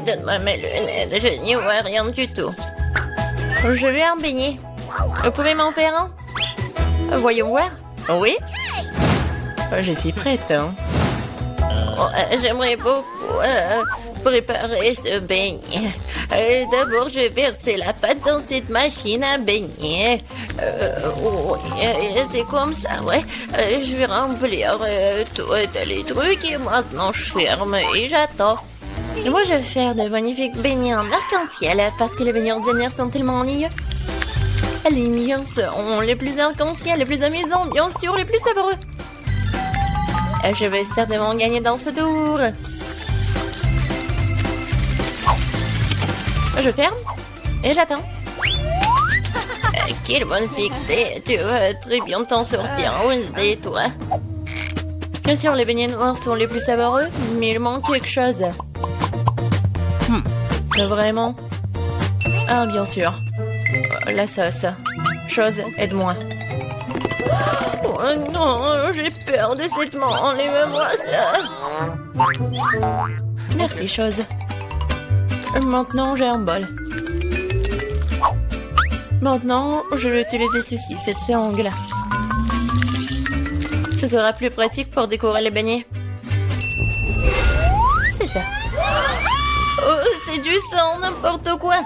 donne-moi mes lunettes, je n'y vois rien du tout. Je veux un beignet. Vous pouvez m'en faire un? Voyons voir. Oui? Je suis prête. Hein. J'aimerais beaucoup préparer ce beignet. D'abord, je vais verser la pâte dans cette machine à beignet. Oui, c'est comme ça, ouais. Je vais remplir tous les trucs et maintenant je ferme et j'attends. Et moi, je vais faire de magnifiques beignets en arc-en-ciel parce que les beignets ordinaires sont tellement ennuyeux. Les miens sont les plus arc-en-ciel, les plus amusants, bien sûr, les plus savoureux. Je vais certainement gagner dans ce tour. Je ferme et j'attends. Quelle bonne fille que t'es. Tu vas très bien t'en sortir, Wednesday, toi. Bien sûr, les beignets noirs sont les plus savoureux, mais il manque quelque chose. Vraiment? Ah, bien sûr. La sauce. Chose, aide-moi. Oh non, j'ai peur de cette main. Enlève-moi ça. Merci, chose. Maintenant, j'ai un bol. Maintenant, je vais utiliser ceci, cette sangle. Ce sera plus pratique pour décorer les beignets. C'est ça. Oh, c'est du sang, n'importe quoi.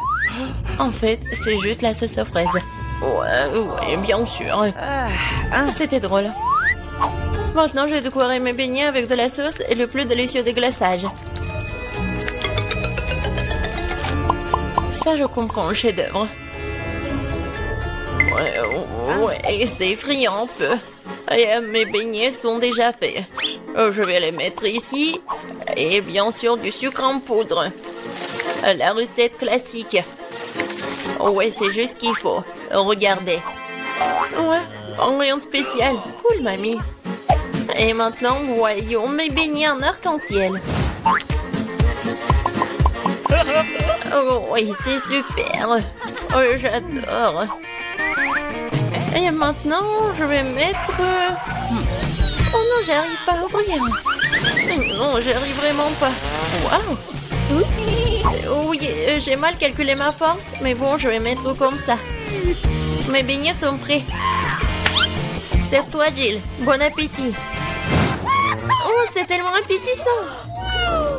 En fait, c'est juste la sauce aux fraises. Ouais, bien sûr. C'était drôle. Maintenant, je vais décorer mes beignets avec de la sauce et le plus délicieux déglaçage. Ça, je comprends le chef-d'œuvre. Ouais, c'est effrayant un peu. Et mes beignets sont déjà faits. Je vais les mettre ici. Et bien sûr, du sucre en poudre. La recette classique. Ouais, c'est juste ce qu'il faut. Regardez. Ouais, rien de spécial. Cool, mamie. Et maintenant, voyons mes beignets en arc-en-ciel. Oh, oui, c'est super. Oh, j'adore. Et maintenant, je vais mettre... Oh non, j'arrive pas à ouvrir. Non, j'arrive vraiment pas. Waouh. Oui, j'ai mal calculé ma force, mais bon, je vais mettre comme ça. Mes beignets sont prêts. Serre-toi, Jill. Bon appétit. Oh, c'est tellement appétissant.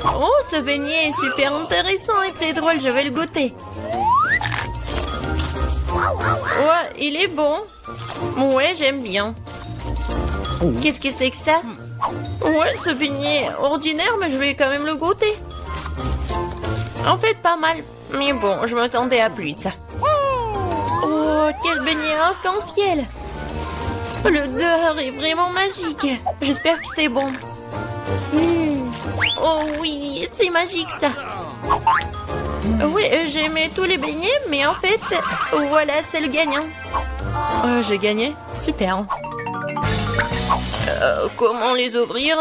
Oh, ce beignet est super intéressant et très drôle. Je vais le goûter. Ouais, il est bon. Ouais, j'aime bien. Qu'est-ce que c'est que ça? Ouais, ce beignet est ordinaire, mais je vais quand même le goûter. En fait, pas mal. Mais bon, je m'attendais à plus. Oh, quel beignet arc-en-ciel. L'odeur est vraiment magique. J'espère que c'est bon. Oh oui, c'est magique ça. Oui, j'ai aimé tous les beignets, mais en fait, voilà, c'est le gagnant. J'ai gagné? Super. Comment les ouvrir?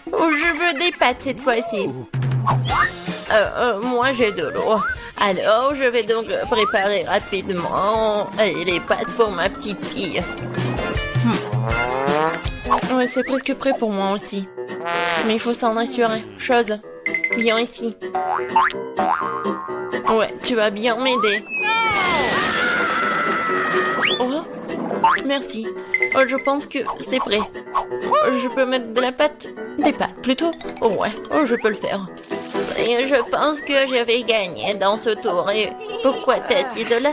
Je veux des pâtes cette fois-ci. Moi, j'ai de l'eau. Alors, je vais donc préparer rapidement les pâtes pour ma petite fille. Ouais, c'est presque prêt pour moi aussi. Mais il faut s'en assurer. Chose, viens ici. Ouais, tu vas bien m'aider. Oh, merci. Je pense que c'est prêt. Je peux mettre de la pâte? Des pâtes, plutôt? Ouais, je peux le faire. Et je pense que je vais gagner dans ce tour. Et pourquoi t'es assise là?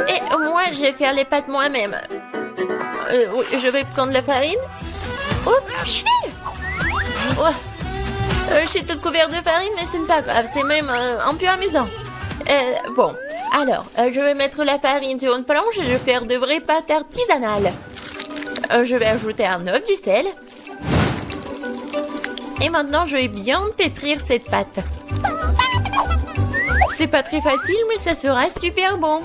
Et moi, je vais faire les pâtes moi-même. Oui, je vais prendre la farine. Oh, chier! Ouais. Je suis toute couverte de farine, mais ce n'est pas grave. C'est même un peu amusant. Bon, alors, je vais mettre la farine sur une planche et je vais faire de vraies pâtes artisanales. Je vais ajouter un œuf, du sel. Et maintenant, je vais bien pétrir cette pâte. C'est pas très facile, mais ça sera super bon.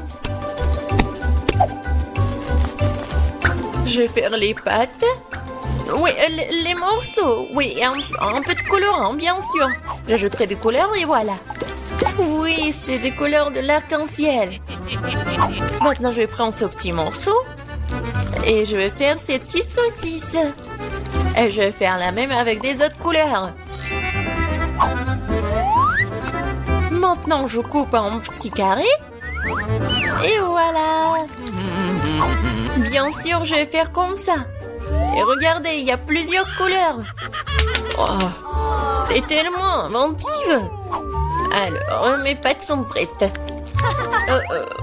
Je vais faire les pâtes. Oui, les morceaux. Oui, un peu de colorant, bien sûr. J'ajouterai des couleurs et voilà. Oui, c'est des couleurs de l'arc-en-ciel. Maintenant, je vais prendre ce petit morceau. Et je vais faire ces petites saucisses. Et je vais faire la même avec des autres couleurs. Maintenant, je coupe en petits carrés. Et voilà. Bien sûr, je vais faire comme ça. Et regardez, il y a plusieurs couleurs. Oh, t'es tellement inventive. Alors, mes pâtes sont prêtes.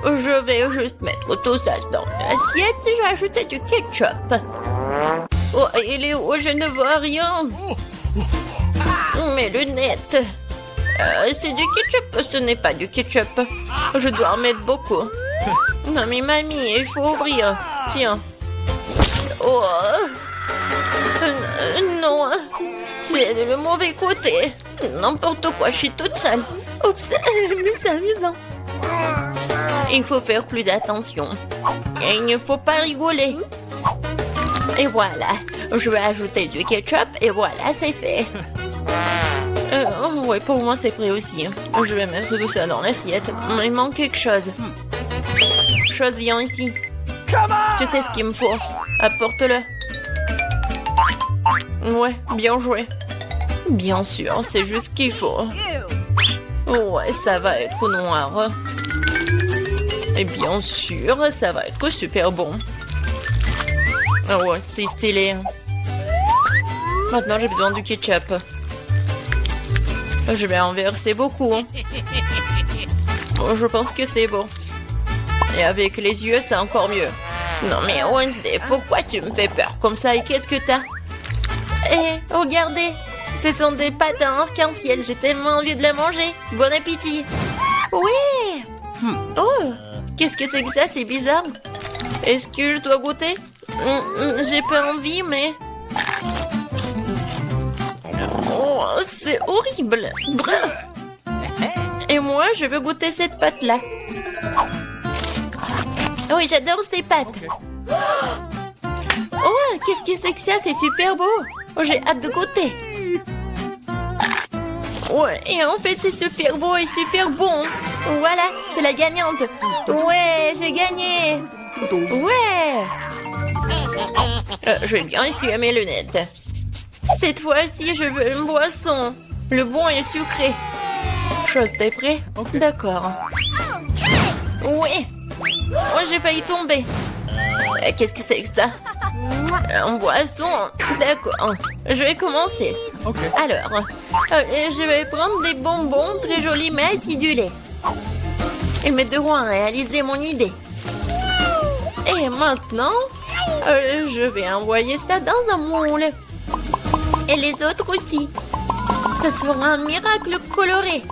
Je vais juste mettre tout ça dans l'assiette. Je vais ajouter du ketchup. Oh, il est où? Je ne vois rien. Mes lunettes. C'est du ketchup. Ce n'est pas du ketchup. Je dois en mettre beaucoup. Non, mais mamie, il faut ouvrir. Tiens. Oh. Non. C'est le mauvais côté. N'importe quoi, je suis toute seule. Oups, mais c'est amusant. Il faut faire plus attention. Et il ne faut pas rigoler. Et voilà. Je vais ajouter du ketchup et voilà, c'est fait. Ouais, pour moi, c'est prêt aussi. Je vais mettre tout ça dans l'assiette. Il manque quelque chose. Chose, viens ici. Tu sais ce qu'il me faut. Apporte-le. Ouais, bien joué. Bien sûr, c'est juste ce qu'il faut. Ouais, ça va être noir. Et bien sûr, ça va être super bon. Ouais, c'est stylé. Maintenant, j'ai besoin du ketchup. Je vais en verser beaucoup. Je pense que c'est bon. Et avec les yeux, c'est encore mieux. Non mais Wednesday, pourquoi tu me fais peur comme ça? Et qu'est-ce que t'as? Eh, regardez. Ce sont des pâtes à arc-en-ciel. J'ai tellement envie de les manger. Bon appétit. Oui. Oh, qu'est-ce que c'est que ça? C'est bizarre. Est-ce que je dois goûter? J'ai pas envie, mais... Oh, c'est horrible. Et moi, je veux goûter cette pâte-là. Oui, j'adore ces pâtes. Oh, qu'est-ce que c'est que ça? C'est super beau. Oh, j'ai hâte de goûter. Ouais, et en fait, c'est super beau et super bon. Voilà, c'est la gagnante. Ouais, j'ai gagné. Ouais. Je vais bien essuyer mes lunettes. Cette fois-ci, je veux une boisson. Le bon et sucré. Chose, t'es prêt? D'accord. Oui. Oh, j'ai failli tomber. Qu'est-ce que c'est que ça? Une boisson. D'accord. Je vais commencer. Alors, je vais prendre des bonbons très jolis mais acidulés. Ils m'aideront à réaliser mon idée. Et maintenant, je vais envoyer ça dans un moule. Et les autres aussi. Ça sera un miracle coloré.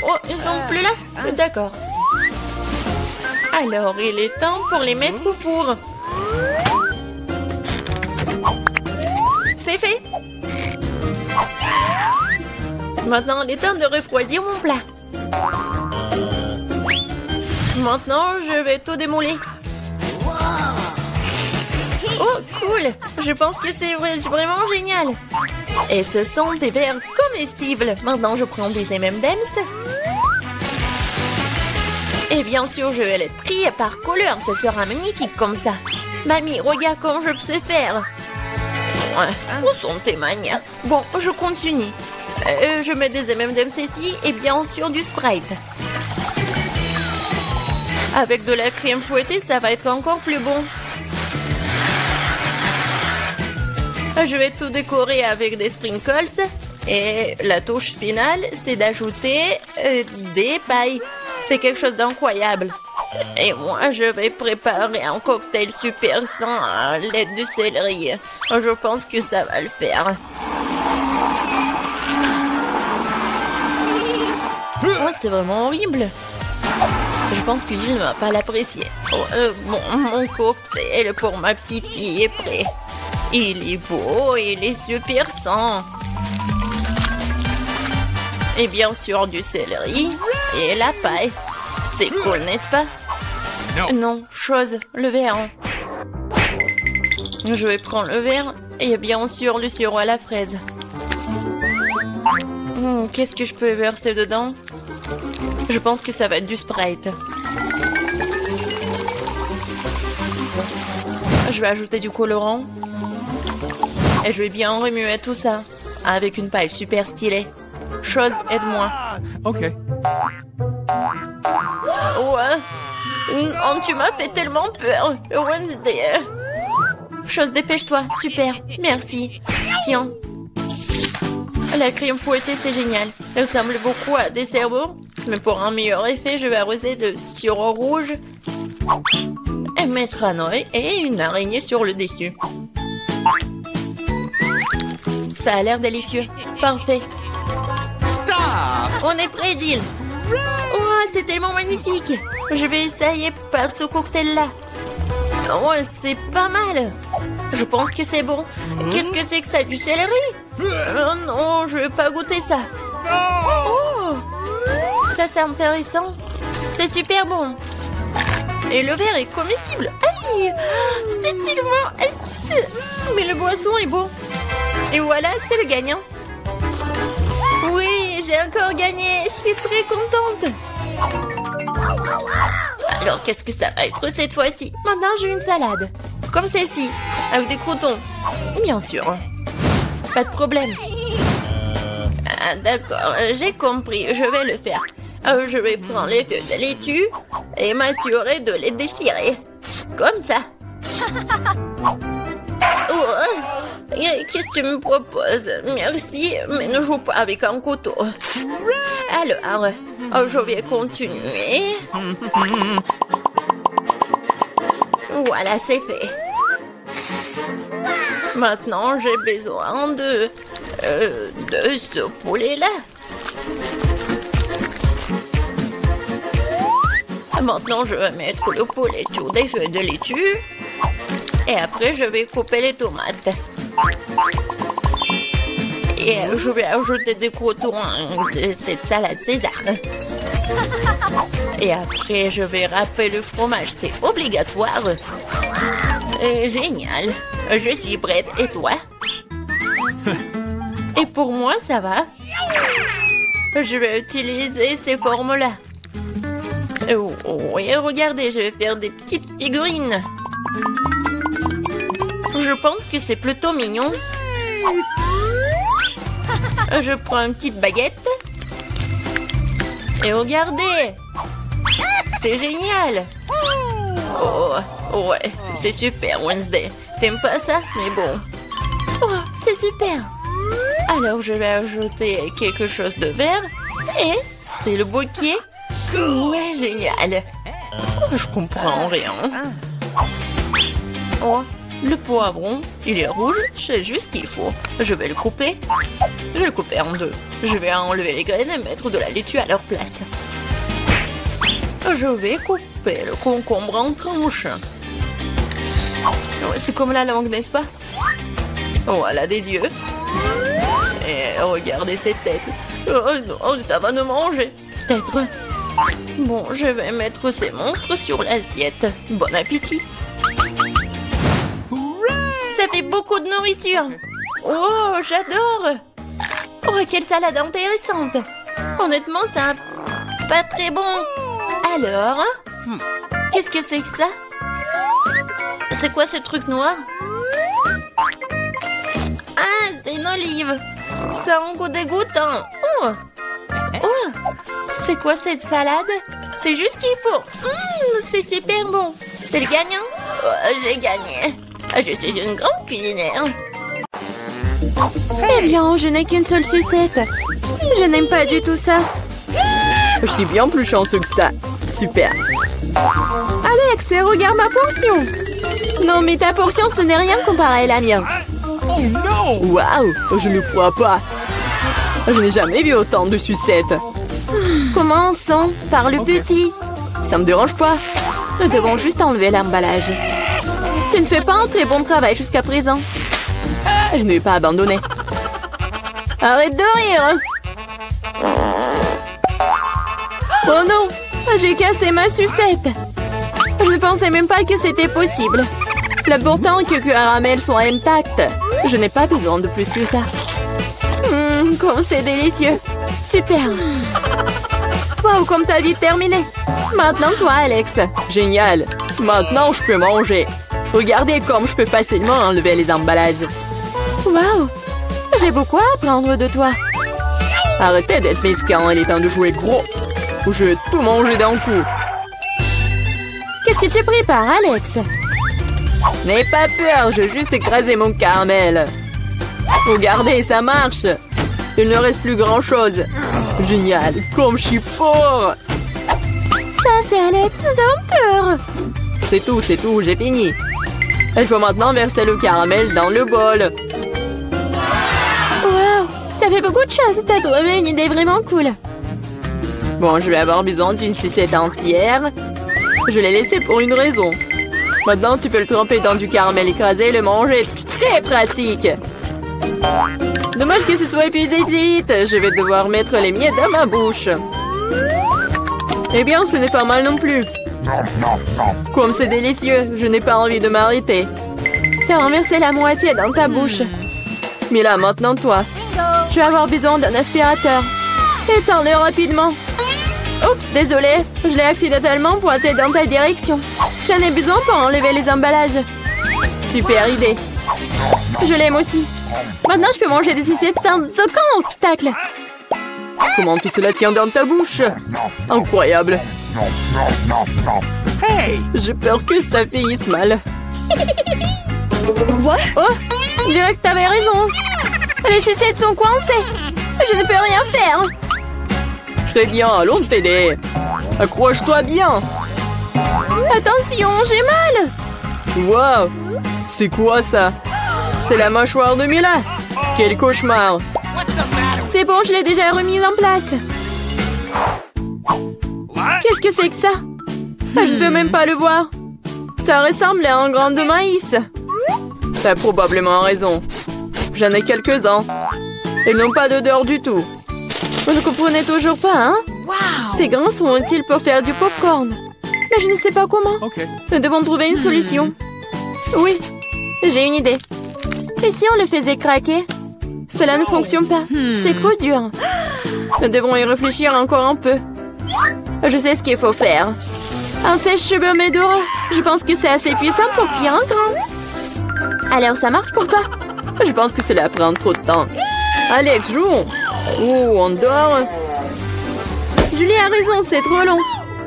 Oh, ils sont plus là? D'accord. Alors, il est temps pour les mettre au four. C'est fait. Maintenant, il est temps de refroidir mon plat. Maintenant, je vais tout démouler. Oh, cool! Je pense que c'est vraiment génial. Et ce sont des verres comestibles. Maintenant, je prends des M&M's. Et bien sûr, je vais les trier par couleur. Ça sera magnifique comme ça. Mamie, regarde comment je sais faire. Ouais, où sont tes manières? Bon, je continue. Je mets des M&M's ici et bien sûr du Sprite. Avec de la crème fouettée, ça va être encore plus bon. Je vais tout décorer avec des sprinkles. Et la touche finale, c'est d'ajouter des pailles. C'est quelque chose d'incroyable. Et moi, je vais préparer un cocktail super sain à l'aide du céleri. Je pense que ça va le faire. Oh, c'est vraiment horrible. Je pense que Gilles ne va pas l'apprécier. Oh, bon, mon cocktail pour ma petite fille est prêt. Il est beau, il est super sain. Et bien sûr du céleri et la paille. C'est cool, n'est-ce pas? Non, chose, le verre. Je vais prendre le verre et bien sûr le sirop à la fraise. Qu'est-ce que je peux verser dedans? Je pense que ça va être du Sprite. Je vais ajouter du colorant. Et je vais bien remuer tout ça avec une paille super stylée. Chose, aide-moi. Ok. Ouais. Oh, tu m'as fait tellement peur. Wednesday. Chose, dépêche-toi. Super. Merci. Tiens. La crème fouettée, c'est génial. Elle ressemble beaucoup à des cerveaux. Mais pour un meilleur effet, je vais arroser de sirop rouge et mettre un œil et une araignée sur le dessus. Ça a l'air délicieux. Parfait. On est prêt, Jill. Oh, c'est tellement magnifique. Je vais essayer par ce cocktail-là. Oh, c'est pas mal. Je pense que c'est bon. Qu'est-ce que c'est que ça? Du céleri? Oh non, je vais pas goûter ça. Oh, ça c'est intéressant. C'est super bon. Et le verre est comestible. Aïe, c'est tellement acide. Mais le boisson est bon. Et voilà, c'est le gagnant. Oui, j'ai encore gagné. Je suis très contente. Alors, qu'est-ce que ça va être cette fois-ci? Maintenant, j'ai une salade. Comme celle-ci, avec des croutons. Bien sûr. Pas de problème. Ah, d'accord, j'ai compris. Je vais le faire. Je vais prendre les feuilles de laitue et m'assurer de les déchirer. Comme ça. Oh, qu'est-ce que tu me proposes? Merci, mais ne joue pas avec un couteau. Alors, je vais continuer. Voilà, c'est fait. Maintenant, j'ai besoin de ce poulet-là. Maintenant, je vais mettre le poulet sur des feuilles de laitue. Et après, je vais couper les tomates. Et je vais ajouter des croutons de cette salade César. Et après, je vais râper le fromage. C'est obligatoire. Génial. Je suis prête. Et toi? Et pour moi, ça va. Je vais utiliser ces formes-là. Oui, regardez, je vais faire des petites figurines. Je pense que c'est plutôt mignon. Je prends une petite baguette. Et regardez! C'est génial! Oh, ouais, c'est super, Wednesday. T'aimes pas ça? Mais bon. Oh, c'est super! Alors, je vais ajouter quelque chose de vert. Et c'est le bouquet. Ouais, génial! Oh, je comprends rien. Oh, le poivron, il est rouge, c'est juste ce qu'il faut. Je vais le couper. Je vais le couper en deux. Je vais enlever les graines et mettre de la laitue à leur place. Je vais couper le concombre en tranches. C'est comme la langue, n'est-ce pas? Voilà des yeux. Et regardez cette tête. Oh non, ça va nous manger. Peut-être. Bon, je vais mettre ces monstres sur l'assiette. Bon appétit. Ça fait beaucoup de nourriture. Oh, j'adore. Oh, quelle salade intéressante. Honnêtement, ça pas très bon. Alors, qu'est-ce que c'est que ça? C'est quoi ce truc noir? Ah, c'est une olive. Ça a un goût dégoûtant. Oh, oh, c'est quoi cette salade? C'est juste ce qu'il faut. C'est super bon. C'est le gagnant? Oh, j'ai gagné. Je suis une grande cuisinière. Eh bien, je n'ai qu'une seule sucette. Je n'aime pas du tout ça. Je suis bien plus chanceux que ça. Super. Alex, regarde ma portion. Non, mais ta portion, ce n'est rien comparé à la mienne. Oh non! Waouh, je ne crois pas. Je n'ai jamais vu autant de sucettes. Commençons par le petit. Ça me dérange pas. Nous devons juste enlever l'emballage. Tu ne fais pas un très bon travail jusqu'à présent. Je ne vais pas abandonner. Arrête de rire. Oh non, j'ai cassé ma sucette. Je ne pensais même pas que c'était possible. L'important que caramel soit intact. Je n'ai pas besoin de plus que ça. Comme c'est délicieux. Super. Wow, comme t'as vite terminé. Maintenant, toi, Alex. Génial. Maintenant, je peux manger. Regardez comme je peux facilement enlever les emballages. Wow, j'ai beaucoup à apprendre de toi. Arrêtez d'être mesquin, il est temps de jouer gros. Ou je vais tout manger d'un coup. Qu'est-ce que tu prépares, Alex? N'aie pas peur, je vais juste écraser mon caramel. Regardez, ça marche. Il ne reste plus grand-chose. Génial, comme je suis fort. Ça, c'est Alex, nous avons peur. C'est tout, j'ai fini. Il faut maintenant verser le caramel dans le bol. Wow, ça fait beaucoup de choses. T'as trouvé une idée vraiment cool. Bon, je vais avoir besoin d'une sucette entière. Je l'ai laissée pour une raison. Maintenant, tu peux le tremper dans du caramel écrasé et le manger. Très pratique. Dommage que ce soit épuisé si vite. Je vais devoir mettre les miettes dans ma bouche. Eh bien, ce n'est pas mal non plus. Comme c'est délicieux, je n'ai pas envie de m'arrêter. T'as renversé la moitié dans ta bouche. Mila, maintenant toi. Je vais avoir besoin d'un aspirateur. Étends-le rapidement. Oups, désolé. Je l'ai accidentellement pointé dans ta direction. J'en ai besoin pour enlever les emballages. Super idée. Je l'aime aussi. Maintenant, je peux manger des sucettes sans aucun obstacle. Comment tout cela tient dans ta bouche? Incroyable. Hey! J'ai peur que ça finisse mal. Quoi? Oh, je dirais que t'avais raison. Les sucettes sont coincées. Je ne peux rien faire. Très bien, allons t'aider. Accroche-toi bien. Attention, j'ai mal. Wow! C'est quoi ça? C'est la mâchoire de Mila. Quel cauchemar. C'est bon, je l'ai déjà remise en place. Qu'est-ce que c'est que ça? Je ne peux même pas le voir. Ça ressemble à un grain de maïs. T'as probablement raison. J'en ai quelques-uns. Ils n'ont pas d'odeur du tout. Vous ne comprenez toujours pas, hein? Wow. Ces grains sont utiles pour faire du popcorn. Mais je ne sais pas comment. Nous devons trouver une solution. Oui, j'ai une idée. Et si on le faisait craquer? Cela ne fonctionne pas. C'est trop dur. Nous devrons y réfléchir encore un peu. Je sais ce qu'il faut faire. Un sèche-cheveux Medora. Je pense que c'est assez puissant pour cuire un grain. Alors ça marche pour toi? Je pense que cela prend trop de temps. Alex, jouons. Oh, on dort. Julie a raison, c'est trop long.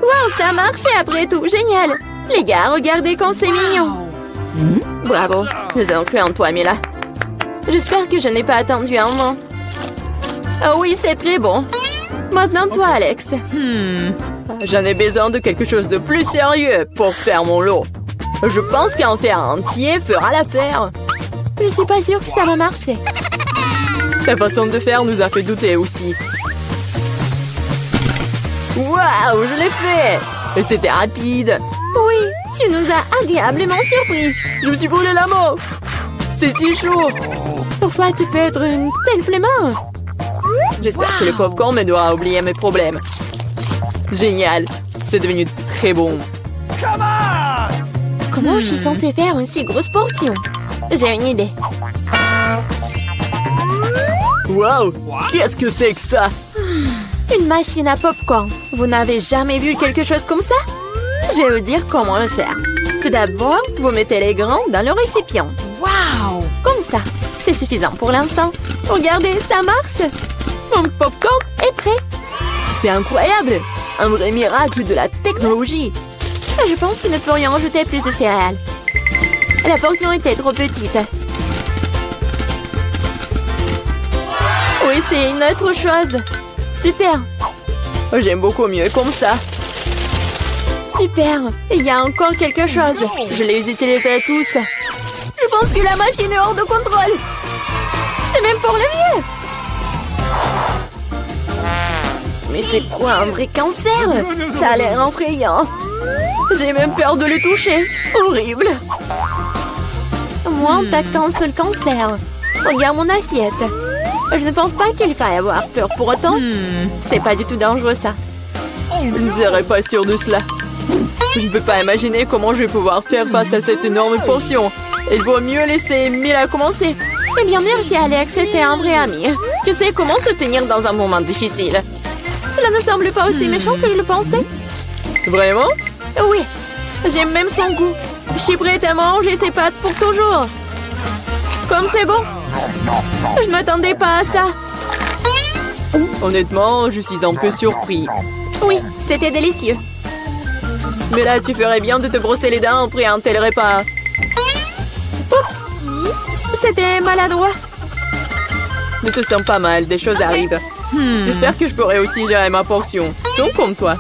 Wow, ça a marché après tout. Génial. Les gars, regardez comme c'est mignon. Bravo. Nous avons cru en toi, Mila. J'espère que je n'ai pas attendu un moment. Oh oui, c'est très bon. Maintenant, toi, Alex. J'en ai besoin de quelque chose de plus sérieux pour faire mon lot. Je pense qu'en faire un entier fera l'affaire. Je suis pas sûre que ça va marcher. Ta façon de faire nous a fait douter aussi. Waouh, je l'ai fait! Et c'était rapide. Oui, tu nous as agréablement surpris. Je me suis brûlé la main. C'est si chaud. Pourquoi tu peux être une telle flemmard? J'espère que le popcorn m'aidera à oublier mes problèmes. Génial. C'est devenu très bon. Comment je suis censée faire une si grosse portion? J'ai une idée. Waouh! Qu'est-ce que c'est que ça? Une machine à popcorn. Vous n'avez jamais vu quelque chose comme ça? Je vais vous dire comment le faire. Tout d'abord, vous mettez les grains dans le récipient. Wow! Comme ça. C'est suffisant pour l'instant. Regardez, ça marche. Mon popcorn est prêt. C'est incroyable! Un vrai miracle de la technologie. Je pense que nous pourrions ajouter plus de céréales. La portion était trop petite. Oui, c'est une autre chose. Super. J'aime beaucoup mieux comme ça. Super. Il y a encore quelque chose. Je les utiliserai tous. Je pense que la machine est hors de contrôle. C'est même pour le mieux. Mais c'est quoi un vrai cancer? Ça a l'air effrayant. J'ai même peur de le toucher. Horrible. Moi, on t'a qu'un seul cancer. Regarde mon assiette. Je ne pense pas qu'il faille avoir peur pour autant. C'est pas du tout dangereux, ça. Je ne serais pas sûre de cela. Je ne peux pas imaginer comment je vais pouvoir faire face à cette énorme portion. Il vaut mieux laisser Mila commencer. Eh bien, merci, Alex. C'était un vrai ami. Tu sais comment se tenir dans un moment difficile. Cela ne semble pas aussi méchant que je le pensais. Vraiment? Oui. J'aime même son goût. Je suis prête à manger ses pâtes pour toujours. Comme c'est bon. Je ne m'attendais pas à ça. Honnêtement, je suis un peu surpris. Oui, c'était délicieux. Mais là, tu ferais bien de te brosser les dents après un tel repas. Oups, c'était maladroit. Ne te sens pas mal, des choses arrivent. J'espère que je pourrai aussi gérer ma portion. Donc, comme toi.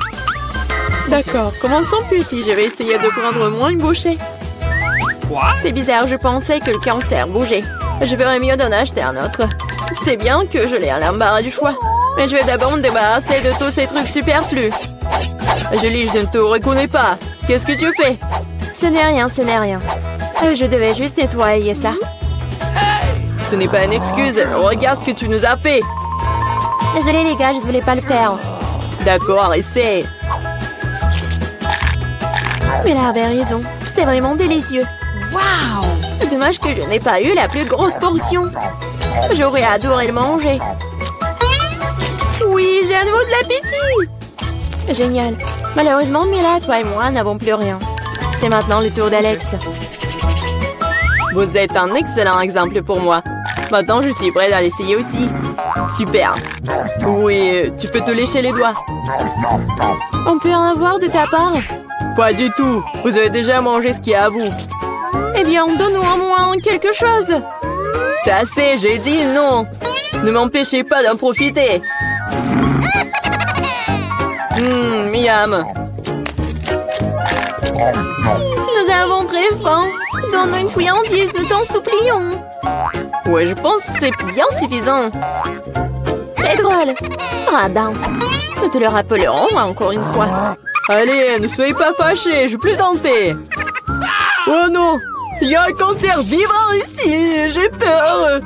D'accord, commençons petit. Je vais essayer de prendre moins une bouchée. C'est bizarre, je pensais que le cancer bougeait. Je ferais mieux d'en acheter un autre. C'est bien que je l'ai à l'embarras du choix. Mais je vais d'abord me débarrasser de tous ces trucs superflus. Julie, je ne te reconnais pas. Qu'est-ce que tu fais? Ce n'est rien, ce n'est rien. Je devais juste nettoyer ça. Ce n'est pas une excuse. Regarde ce que tu nous as fait. Désolée les gars, je ne voulais pas le faire. D'accord, essaie. Mais là avait raison. C'est vraiment délicieux. Waouh! Dommage que je n'ai pas eu la plus grosse portion. J'aurais adoré le manger. Oui, j'ai à nouveau de l'appétit. Génial. Malheureusement, Mila, toi et moi n'avons plus rien. C'est maintenant le tour d'Alex. Vous êtes un excellent exemple pour moi. Maintenant, je suis prête à l'essayer aussi. Super. Oui, tu peux te lécher les doigts. On peut en avoir de ta part? Pas du tout. Vous avez déjà mangé ce qu'il y a à vous. Eh bien, donne-nous au moins quelque chose. C'est assez, j'ai dit non. Ne m'empêchez pas d'en profiter. Miam. Nous avons très faim. Donne-nous une friandise, nous t'en supplions. Ouais, je pense que c'est bien suffisant. C'est drôle. Radin. Nous te le rappellerons encore une fois. Allez, ne soyez pas fâchés, je plaisantais. Oh non, il y a un cancer vivant ici, j'ai peur.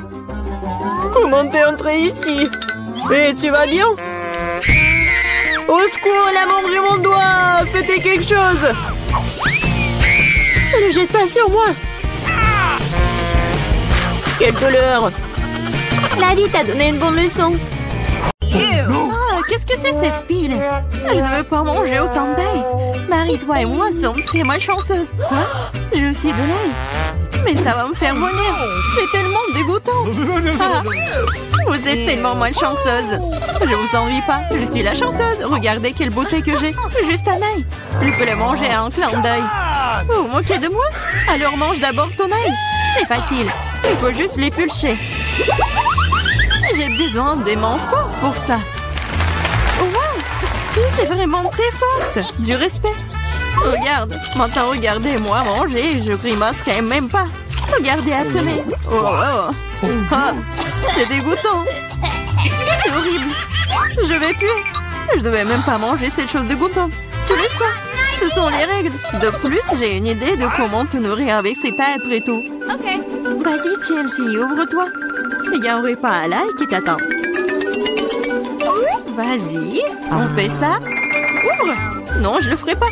Comment t'es entré ici? Et tu vas bien? Au secours, la mangé mon doigt. Faites quelque chose. Ne le jette pas sur moi. Quelle douleur. La vie t'a donné une bonne leçon. Qu'est-ce que c'est cette pile? Je ne veux pas manger autant d'ail. Marie, toi et moi sommes très malchanceuses. Quoi? J'ai aussi de l'ail. Mais ça va me faire vomir. C'est tellement dégoûtant. Ah, vous êtes tellement malchanceuse. Je vous envie pas. Je suis la chanceuse. Regardez quelle beauté que j'ai. Juste un ail. Je peux le manger à un clin d'œil. Vous vous moquez de moi? Alors mange d'abord ton ail. C'est facile. Il faut juste l'épulcher. J'ai besoin des mains fortes pour ça. Wow! C'est vraiment très forte. Du respect. Regarde. Maintenant, regardez-moi manger. Je grimacerai même pas. Regardez, apprenez. Oh, oh. Ah, c'est dégoûtant. C'est horrible. Je vais puer. Je devais même pas manger cette chose dégoûtante. Tu laisses quoi? Ce sont les règles. De plus, j'ai une idée de comment te nourrir avec ces tas après tout. Ok. Vas-y, Chelsea, ouvre-toi. Il y a un repas à l'ail qui t'attend. Vas-y, on fait ça. Ouvre. Non, je le ferai pas.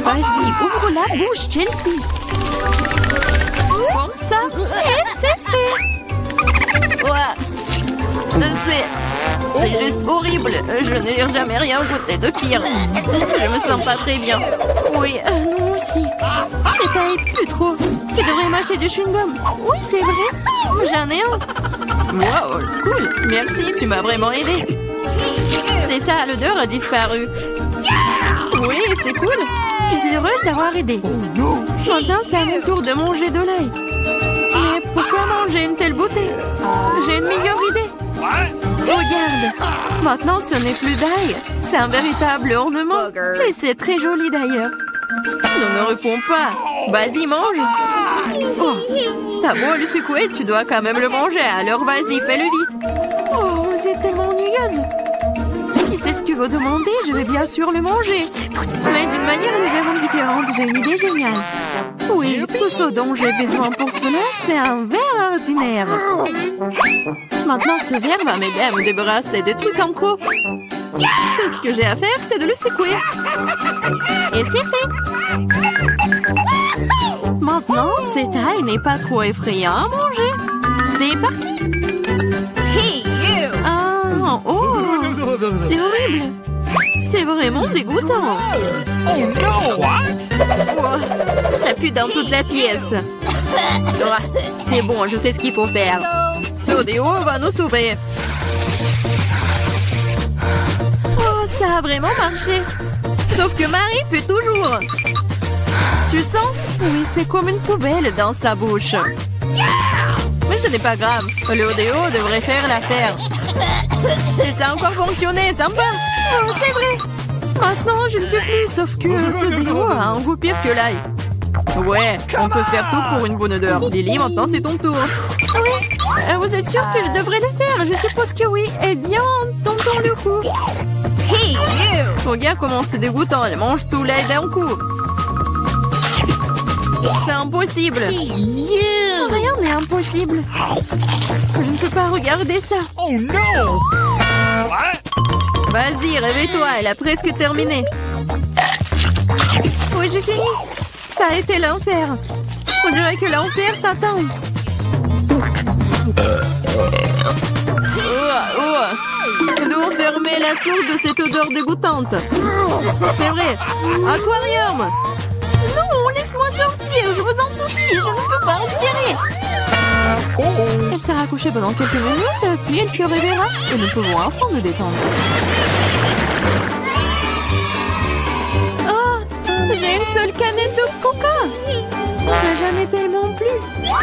Vas-y, ouvre la bouche, Chelsea. Comme ça. Et c'est fait. Ouais. C'est juste horrible. Je n'ai jamais rien goûté de pire. Je me sens pas très bien. Oui, nous aussi. C'est pas plus trop. Tu devrais mâcher du chewing-gum. Oui, c'est vrai. J'en ai un. Wow, cool. Merci, tu m'as vraiment aidé. C'est ça, l'odeur a disparu. Oui, c'est cool. Je suis heureuse d'avoir aidé. Maintenant, c'est à mon tour de manger de l'ail. Mais pourquoi manger une telle beauté? J'ai une meilleure idée. Regarde. Maintenant, ce n'est plus d'ail. C'est un véritable ornement. Et c'est très joli d'ailleurs. Ne réponds pas. Vas-y, mange. Oh, t'as beau le secouer, tu dois quand même le manger. Alors vas-y, fais-le vite. Oh, vous êtes tellement ennuyeuse. Si c'est ce que vous demandez, je vais bien sûr le manger. Mais d'une manière légèrement différente, j'ai une idée géniale. Oui, tout ce dont j'ai besoin pour cela, c'est un verre ordinaire. Maintenant, ce verre va m'aider à me débarrasser des trucs en trop. Tout ce que j'ai à faire, c'est de le secouer. Et c'est fait. Maintenant, cette ail n'est pas trop effrayant à manger. C'est parti. Ah, oh, c'est horrible. C'est vraiment dégoûtant. Oh, ça pue dans toute la pièce. Oh, c'est bon, je sais ce qu'il faut faire. Sodéo va nous sauver. Oh, ça a vraiment marché. Sauf que Marie pue toujours. Tu sens? Oui, c'est comme une poubelle dans sa bouche. Mais ce n'est pas grave. Le Odéo devrait faire l'affaire. Et ça a encore fonctionné, sympa. Oh, c'est vrai. Maintenant, je ne peux plus. Sauf que ce déo a un goût pire que l'ail. Ouais, on peut faire tout pour une bonne odeur. Lily, maintenant c'est ton tour. Oui, vous êtes sûr que je devrais le faire? Je suppose que oui. Eh bien, tentons le coup. Hey, you! Regarde comment c'est dégoûtant. Elle mange tout l'ail d'un coup. C'est impossible. Rien n'est impossible. Je ne peux pas regarder ça. Oh non! Vas-y, réveille-toi. Elle a presque terminé. Oui, j'ai fini. Ça a été l'enfer. On dirait que l'enfer t'attend. Nous devons fermer la source de cette odeur dégoûtante. C'est vrai. Aquarium. Non, laisse-moi sortir. Je vous en supplie. Je ne peux pas respirer. Elle sera couchée pendant quelques minutes, puis elle se réveillera. Et nous pouvons enfin nous détendre. J'ai une seule canette de coca. J'en ai tellement plus.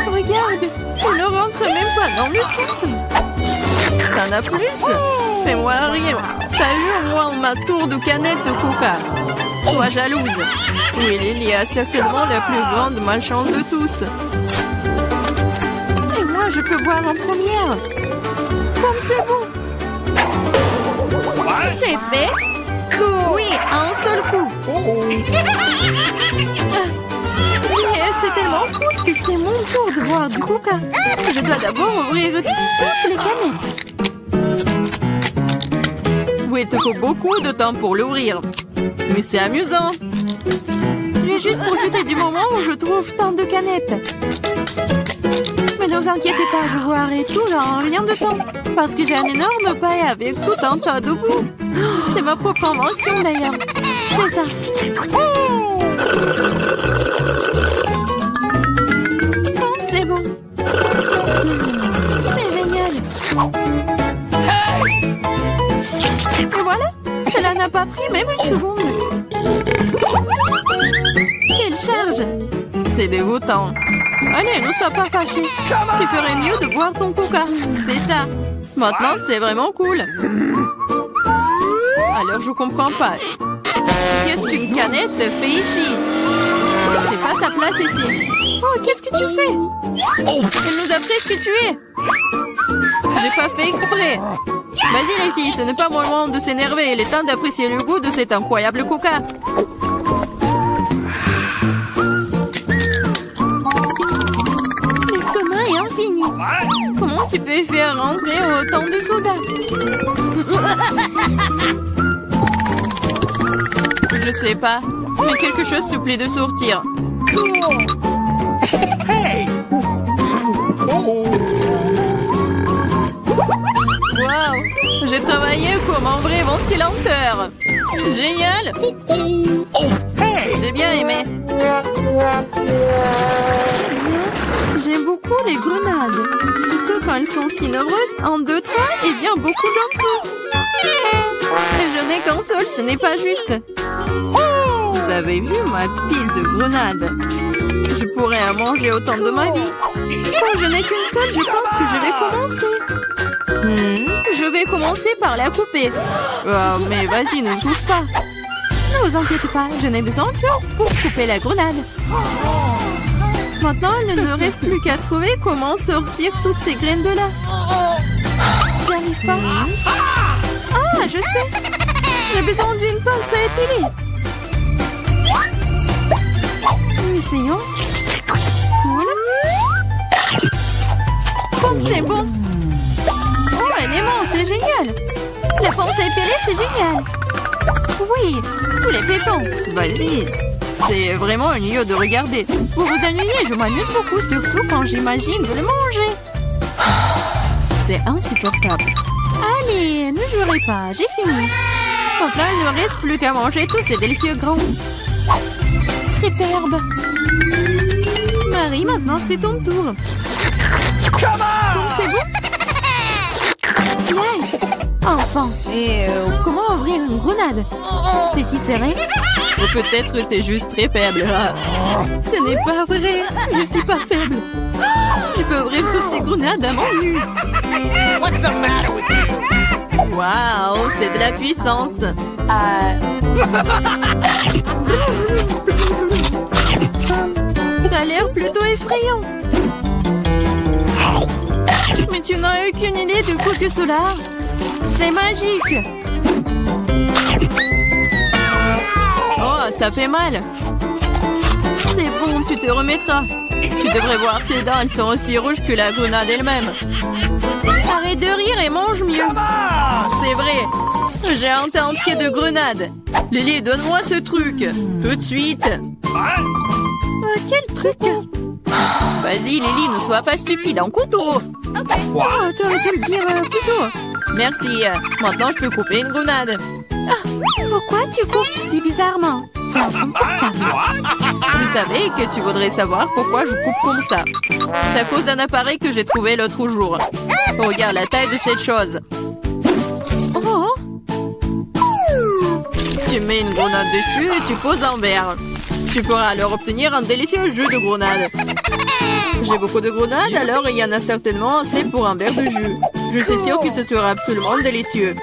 Regarde, on ne rentre même pas dans le cadre. T'en as plus? Fais-moi rire. T'as eu au moins ma tour de canette de coca. Sois jalouse. Oui, Lily a certainement la plus grande malchance de tous. Et moi, je peux boire en première. Comme c'est bon. C'est fait. Oui, un seul coup. Mais c'est tellement cool que c'est mon tour de boire du coca. Je dois d'abord ouvrir toutes les canettes. Oui, il te faut beaucoup de temps pour l'ouvrir. Mais c'est amusant. Je vais juste profiter du moment où je trouve tant de canettes. Mais ne vous inquiétez pas, je boirai tout en rien de temps. Parce que j'ai un énorme paille avec tout un tas de boue. C'est ma propre invention d'ailleurs. C'est ça. Oh, c'est bon. C'est génial. Et voilà, cela n'a pas pris même une seconde. Quelle charge. C'est dégoûtant. Allez, ne sois pas fâchés. Tu ferais mieux de boire ton coca. C'est ça. Maintenant, c'est vraiment cool. Alors, je comprends pas. Qu'est-ce qu'une canette fait ici? C'est pas sa place ici. Oh, qu'est-ce que tu fais? Elle nous a presque tués. J'ai pas fait exprès. Vas-y les filles, ce n'est pas mon moment de s'énerver. Il est temps d'apprécier le goût de cet incroyable coca. L'estomac est infini. Comment tu peux faire rentrer autant de soda? Je sais pas, mais quelque chose supplie de sortir. Hey! Waouh! J'ai travaillé comme un vrai ventilateur. Génial! J'ai bien aimé. J'aime beaucoup les grenades. Surtout quand elles sont si nombreuses. 1, 2, 3 et bien beaucoup d'un coup. Je n'ai qu'un seul, ce n'est pas juste. Vous avez vu ma pile de grenades? Je pourrais en manger autant de ma vie. Comme je n'ai qu'une seule, je pense que je vais commencer. Je vais commencer par la couper. Mais vas-y, ne touche pas. Ne vous inquiétez pas, je n'ai besoin que pour couper la grenade. Maintenant, il ne me reste plus qu'à trouver comment sortir toutes ces graines de là. J'y arrive pas. Ah, je sais. J'ai besoin d'une pince à épiler. Essayons. Cool. Oh, c'est bon. Oh, elle est mince, c'est génial. La pince à épiler, c'est génial. Oui, tous les pépins. Vas-y. C'est vraiment ennuyeux de regarder. Vous vous ennuyez, je m'amuse beaucoup, surtout quand j'imagine de le manger. C'est insupportable. Allez, ne jouerez pas, j'ai fini. Maintenant, il ne me reste plus qu'à manger tous ces délicieux grands. Superbe. Marie, maintenant c'est ton tour. Comme c'est bon. Ouais. Enfin. Et comment ouvrir une grenade? C'est si serré? Ou peut-être t'es juste très faible. Ce n'est pas vrai. Je suis pas faible. Je peux ouvrir toutes ces grenades à main nue. What's the matter with you? Waouh, c'est de la puissance. T'as l'air plutôt effrayant. Mais tu n'as aucune idée de quoi que cela. C'est magique. Oh, ça fait mal. C'est bon, tu te remettras. Tu devrais voir tes dents, elles sont aussi rouges que la grenade elle-même. Arrête de rire et mange mieux. C'est vrai. J'ai un tas entier de grenades. Lily, donne-moi ce truc. Tout de suite. Quel truc? Vas-y, Lily, ne sois pas stupide. Un couteau. Oh, t'aurais dû le dire plus tôt. Merci. Maintenant, je peux couper une grenade. Pourquoi tu coupes si bizarrement? C'est inconfortable. Je savais que tu voudrais savoir pourquoi je coupe comme ça. C'est à cause d'un appareil que j'ai trouvé l'autre jour. Regarde la taille de cette chose. Oh. Tu mets une grenade dessus et tu poses un verre. Tu pourras alors obtenir un délicieux jus de grenade. J'ai beaucoup de grenades, alors il y en a certainement assez pour un verre de jus. Je suis sûre que ce sera absolument délicieux.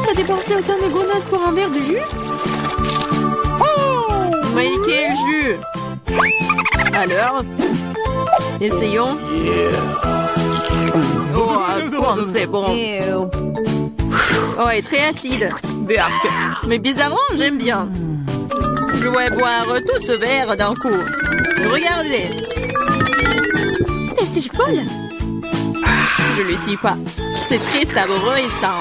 T'as dépensé autant de grenades pour un verre de jus? Mais quel jus! Alors, essayons. Oh, c'est bon. Oh, et très acide. Burk. Mais bizarrement, j'aime bien. Je vais boire tout ce verre d'un coup. Regardez. T'es si folle? Je le suis pas. C'est très savoureux et sain.